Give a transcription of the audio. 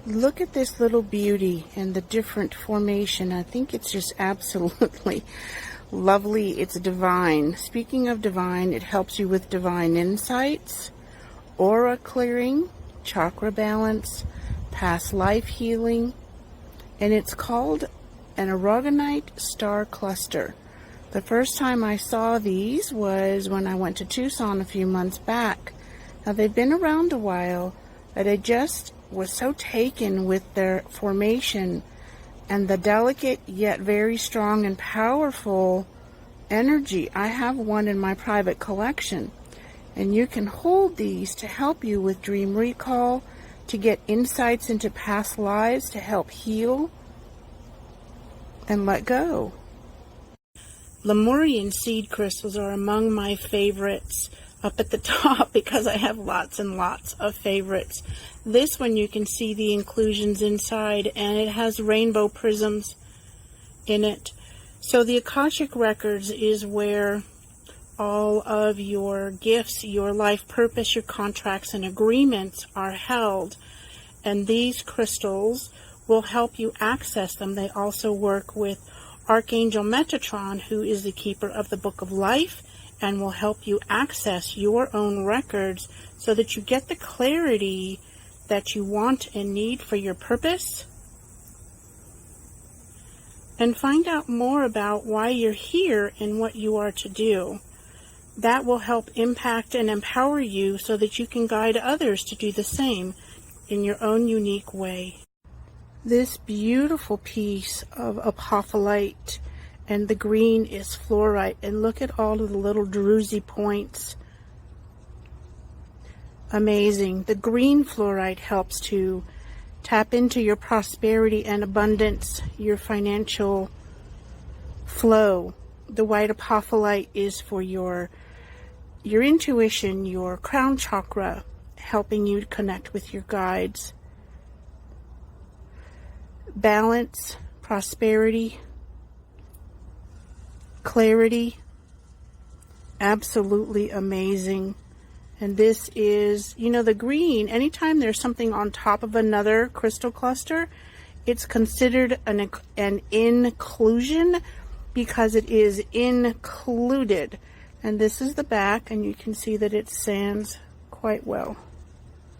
Look at this little beauty and the different formation. I think it's just absolutely lovely. It's divine. Speaking of divine, it helps you with divine insights, aura clearing, chakra balance, past life healing, and it's called an Aragonite star cluster. The first time I saw these was when I went to Tucson a few months back. Now they've been around a while, but I just was so taken with their formation and the delicate yet very strong and powerful energy. I have one in my private collection, and you can hold these to help you with dream recall, to get insights into past lives, to help heal and let go. Lemurian seed crystals are among my favorites up at the top because I have lots and lots of favorites. This one you can see the inclusions inside, and it has rainbow prisms in it. So the Akashic Records is where all of your gifts, your life purpose, your contracts and agreements are held. And these crystals will help you access them. They also work with Archangel Metatron, who is the keeper of the Book of Life, and will help you access your own records so that you get the clarity that you want and need for your purpose, and find out more about why you're here and what you are to do. That will help impact and empower you so that you can guide others to do the same in your own unique way. This beautiful piece of apophyllite, and the green is fluorite, and look at all of the little druzy points. Amazing. The green fluorite helps to tap into your prosperity and abundance, your financial flow. The white apophyllite is for your intuition, your crown chakra, helping you to connect with your guides. Balance, prosperity, clarity, absolutely amazing. And this is, you know, the green, anytime there's something on top of another crystal cluster, it's considered an inclusion because it is included. And this is the back, and you can see that it sands quite well.